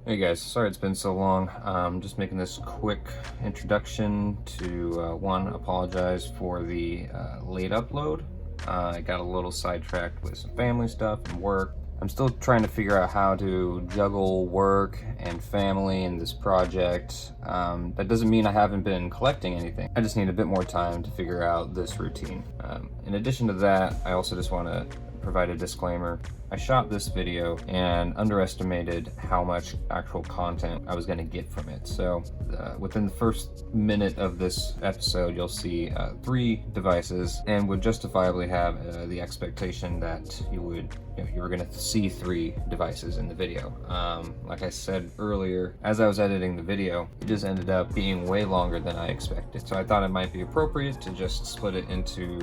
Hey guys, sorry it's been so long. Just making this quick introduction to one, apologize for the late upload. I got a little sidetracked with some family stuff and work. I'm still trying to figure out how to juggle work and family in this project. That doesn't mean I haven't been collecting anything. I just need a bit more time to figure out this routine. In addition to that, I also just want to provide a disclaimer. I shot this video and underestimated how much actual content I was going to get from it. So within the first minute of this episode, you'll see 3 devices and would justifiably have the expectation that you were going to see 3 devices in the video. Like I said earlier, as I was editing the video, it just ended up being way longer than I expected. So I thought it might be appropriate to just split it into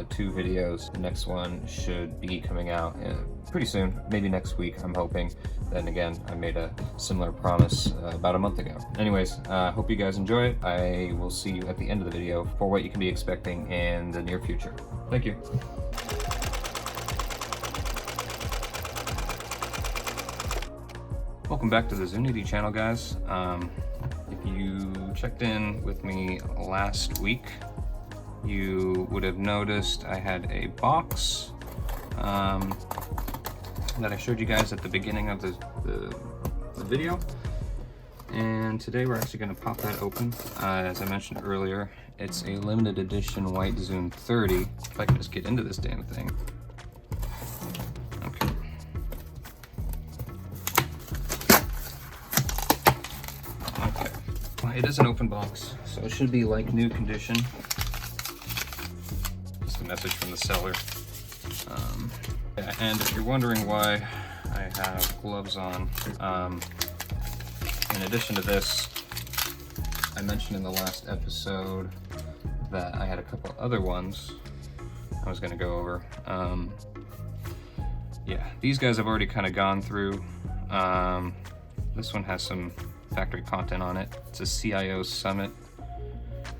2 videos. The next one should be coming out pretty soon, maybe next week, I'm hoping. Then again, I made a similar promise about a month ago. Anyways, hope you guys enjoy it. I will see you at the end of the video for what you can be expecting in the near future. Thank you. Welcome back to the Zune channel, guys. If you checked in with me last week, you would have noticed I had a box that I showed you guys at the beginning of the video. And today we're actually going to pop that open. As I mentioned earlier, it's a limited edition white Zune 30. If I can just get into this damn thing. Okay. Okay. Well, it is an open box, so it should be like new condition. Just a message from the seller. And if you're wondering why I have gloves on, in addition to this, I mentioned in the last episode that I had a couple other ones I was going to go over. Yeah, these guys I've already kind of gone through. This one has some factory content on it. It's a CIO Summit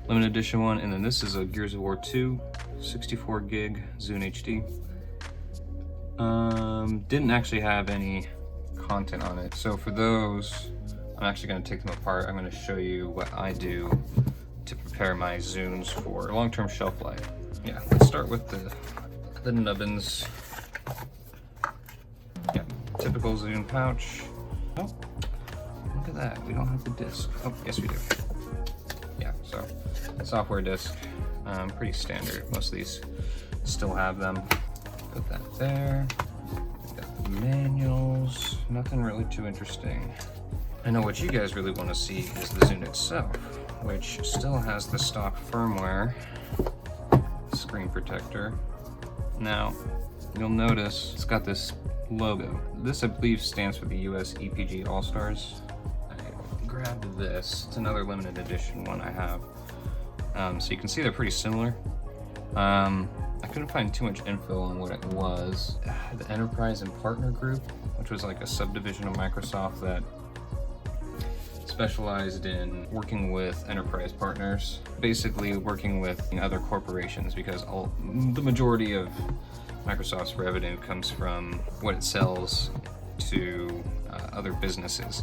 limited edition one, and then this is a Gears of War 2 64 gig Zune HD. Didn't actually have any content on it, so for those I'm actually going to take them apart. I'm going to show you what I do to prepare my Zunes for long-term shelf life. Yeah, let's start with the nubbins. Yeah, typical Zune pouch. Oh, look at that, we don't have the disc. Oh, yes we do. Yeah, so software disc, pretty standard. Most of these still have them. Put that there. We've got the manuals. Nothing really too interesting. I know what you guys really want to see is the Zune itself, which still has the stock firmware screen protector. Now, you'll notice it's got this logo. This, I believe, stands for the US EPG All-Stars. I grabbed this. It's another limited edition one I have. So you can see they're pretty similar. I couldn't find too much info on what it was. The Enterprise and Partner Group, which was like a subdivision of Microsoft that specialized in working with enterprise partners, basically working with other corporations, because the majority of Microsoft's revenue comes from what it sells to other businesses.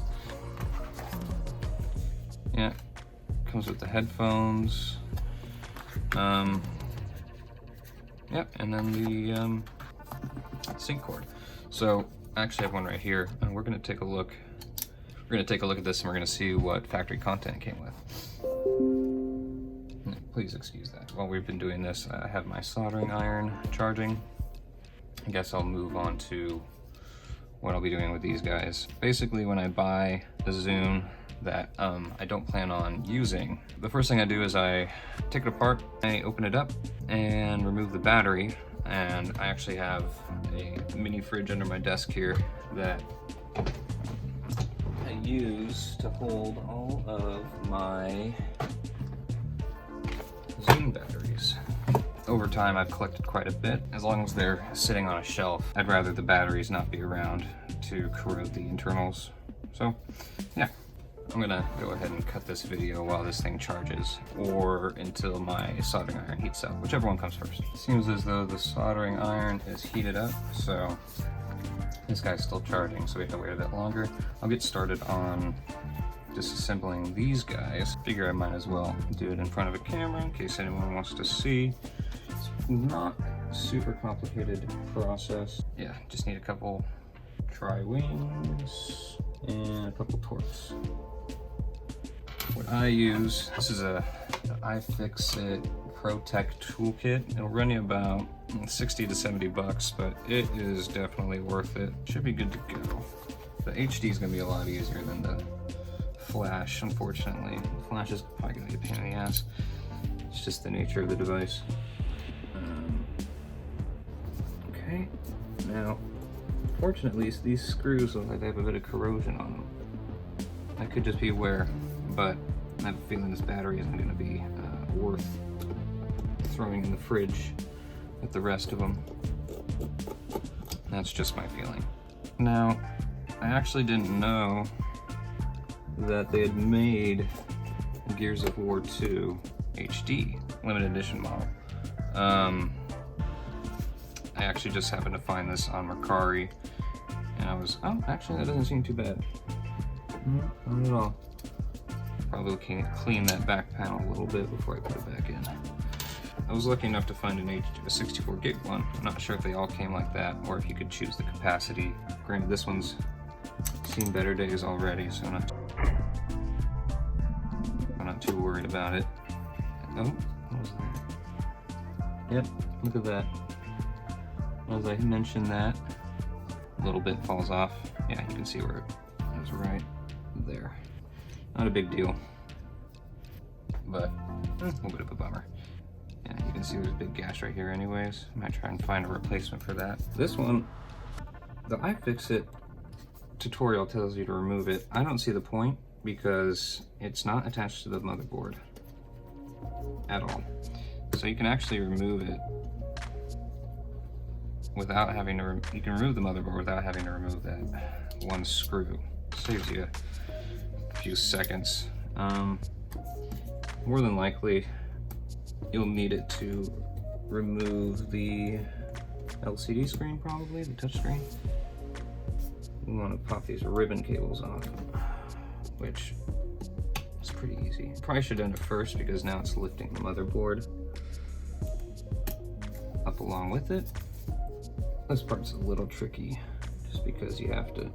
Yeah, comes with the headphones. Yep, and then the sync cord. So I actually have one right here, and we're going to take a look. We're going to take a look at this, and we're going to see what factory content came with. Please excuse that. While we've been doing this, I have my soldering iron charging. I guess I'll move on to what I'll be doing with these guys. Basically, when I buy the Zune that I don't plan on using, the first thing I do is I take it apart, I open it up and remove the battery, and I actually have a mini fridge under my desk here that I use to hold all of my Zune batteries. Over time I've collected quite a bit. As long as they're sitting on a shelf, I'd rather the batteries not be around to corrode the internals. So yeah, I'm gonna go ahead and cut this video while this thing charges, or until my soldering iron heats up, whichever one comes first. It seems as though the soldering iron is heated up, so This guy's still charging, so we have to wait a bit longer. I'll get started on disassembling these guys. Figure I might as well do it in front of a camera in case anyone wants to see. It's not a super complicated process. Yeah, just need a couple tri-wings and a couple torques. What I use, this is a iFixit ProTech toolkit. It'll run you about 60 to 70 bucks, but it is definitely worth it. Should be good to go. The HD is gonna be a lot easier than the Flash, unfortunately. The Flash is probably gonna be a pain in the ass. It's just the nature of the device. Okay, now, fortunately, these screws look like they have a bit of corrosion on them. That could just be wear, but I have a feeling this battery isn't gonna be worth throwing in the fridge with the rest of them. That's just my feeling. Now, I actually didn't know that they had made Gears of War 2 HD limited edition model. I actually just happened to find this on Mercari, and I was, oh, actually that doesn't seem too bad. Not at all. Probably clean that back panel a little bit before I put it back in. I was lucky enough to find a 64 gig one. I'm not sure if they all came like that or if you could choose the capacity. Granted, this one's seen better days already, so I'm not too worried about it. Oh, what was that? Yep, look at that. As I mentioned that, a little bit falls off. Yeah, you can see where it was right there. Not a big deal, but a little bit of a bummer. Yeah, you can see there's a big gash right here anyways. I might try and find a replacement for that. This one, the iFixit tutorial tells you to remove it. I don't see the point because it's not attached to the motherboard at all. So you can actually remove it without having to, you can remove the motherboard without having to remove that one screw. Saves you a few seconds. More than likely, you'll need it to remove the LCD screen, probably, the touch screen. You want to pop these ribbon cables off, which is pretty easy. Probably should have done it first because now it's lifting the motherboard up along with it. This part's a little tricky just because you have to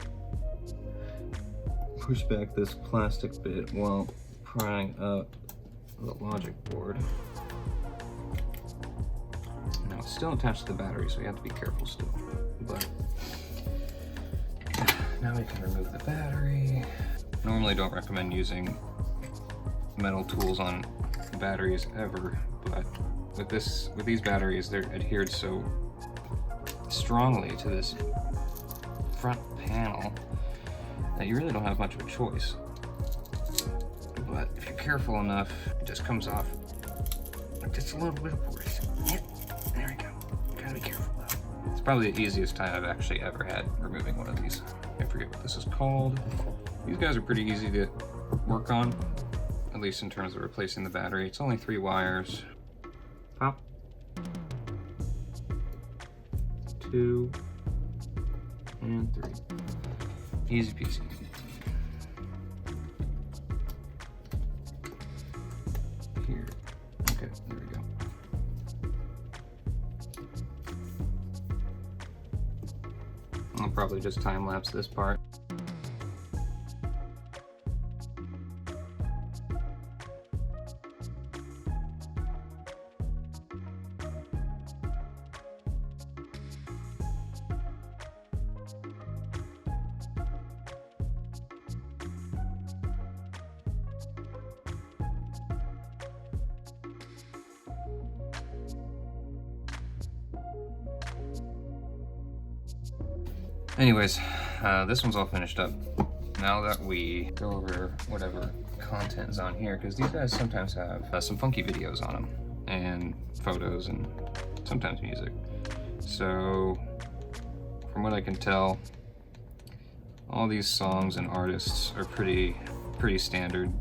push back this plastic bit while prying up the logic board. Now it's still attached to the battery, so you have to be careful still. But now we can remove the battery. Normally don't recommend using metal tools on batteries ever, but with these batteries, they're adhered so strongly to this front panel that you really don't have much of a choice. But if you're careful enough, it just comes off like just a little bit of force. Yep, there we go. Gotta be careful though. It's probably the easiest time I've actually ever had removing one of these. I forget what this is called. These guys are pretty easy to work on, at least in terms of replacing the battery. It's only 3 wires. Pop. 2 and 3. Easy peasy. Here. Okay, there we go. I'll probably just time lapse this part. Anyways, this one's all finished up. Now that we go over whatever content is on here, because these guys sometimes have some funky videos on them, and photos, and sometimes music. So, from what I can tell, all these songs and artists are pretty standard.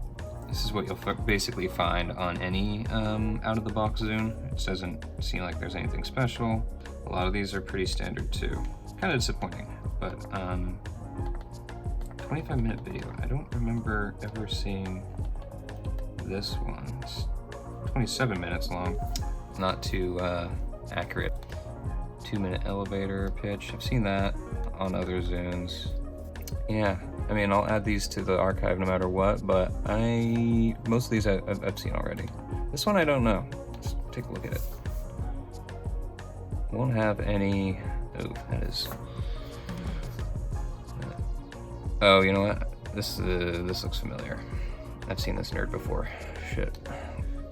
This is what you'll basically find on any out-of-the-box Zune. It doesn't seem like there's anything special. A lot of these are pretty standard too. Kind of disappointing. But 25-minute video. I don't remember ever seeing this one. It's 27 minutes long. Not too accurate. 2-minute elevator pitch. I've seen that on other Zunes. Yeah, I mean, I'll add these to the archive no matter what, but most of these I've seen already. This one I don't know. Let's take a look at it. Won't have any. Oh, that is. Oh, you know what? This looks familiar. I've seen this nerd before. Shit.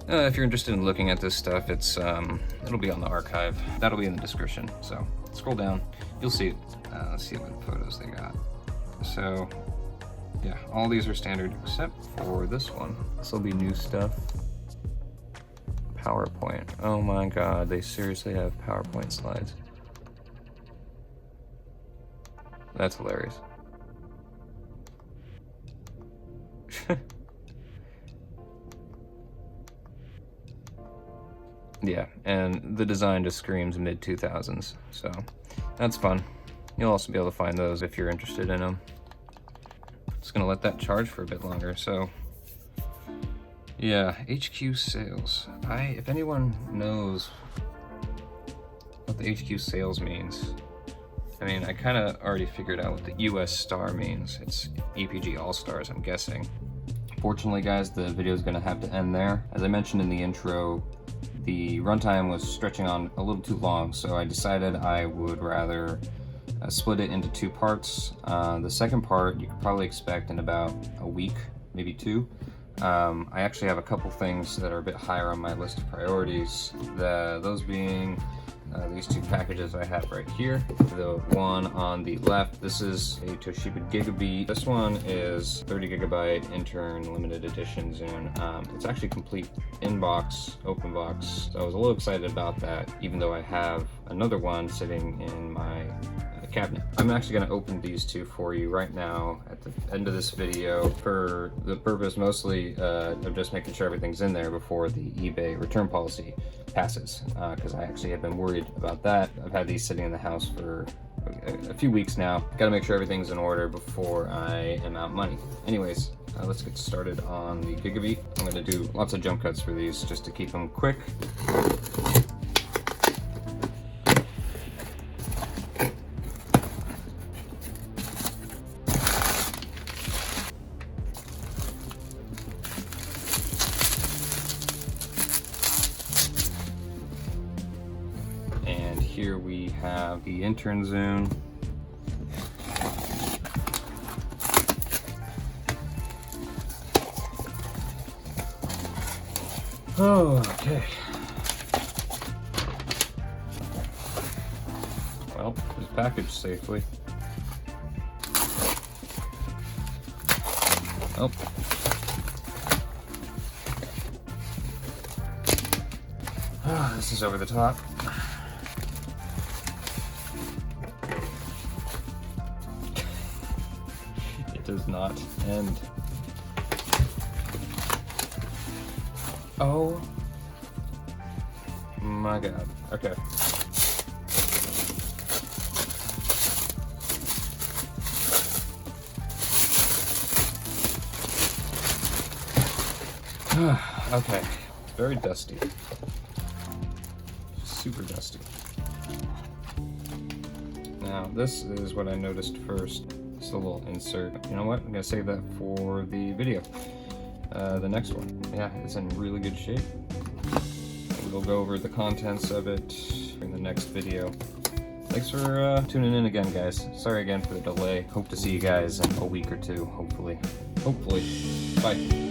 If you're interested in looking at this stuff, it'll be on the archive. That'll be in the description. So scroll down, you'll see it. Let's see what photos they got. So yeah, all these are standard except for this one. This will be new stuff. PowerPoint. Oh my god, they seriously have PowerPoint slides. That's hilarious. Yeah, and the design just screams mid-2000s, so that's fun. You'll also be able to find those if you're interested in them. Just gonna let that charge for a bit longer, so yeah, HQ sales. If anyone knows what the HQ sales means, I mean, I kind of already figured out what the US star means. It's APG All-Stars, I'm guessing. Fortunately, guys, the video is gonna have to end there. As I mentioned in the intro, the runtime was stretching on a little too long, so I decided I would rather split it into 2 parts. The second part you could probably expect in about a week, maybe 2. I actually have a couple things that are a bit higher on my list of priorities. Those being these 2 packages I have right here. The one on the left, this is a Toshiba Gigabeat. This one is 30 gigabyte intern limited edition Zune. It's actually complete inbox, open box. So I was a little excited about that, even though I have another one sitting in my cabinet. I'm actually going to open these 2 for you right now at the end of this video for the purpose mostly of just making sure everything's in there before the eBay return policy passes, because I actually have been worried about that. I've had these sitting in the house for a few weeks now. Got to make sure everything's in order before I am out money. Anyways, let's get started on the Gigabeat. I'm going to do lots of jump cuts for these just to keep them quick. Here we have the intern Zune. Oh, okay. Well, it's packaged safely. Oh. This is over the top. Does not end. Oh my god. Okay. Okay. Very dusty. Super dusty. Now, this is what I noticed first. It's a little insert. You know what? I'm gonna save that for the video. The next one. Yeah, it's in really good shape. We'll go over the contents of it in the next video. Thanks for tuning in again, guys. Sorry again for the delay. Hope to see you guys in a week or 2, hopefully. Hopefully. Bye.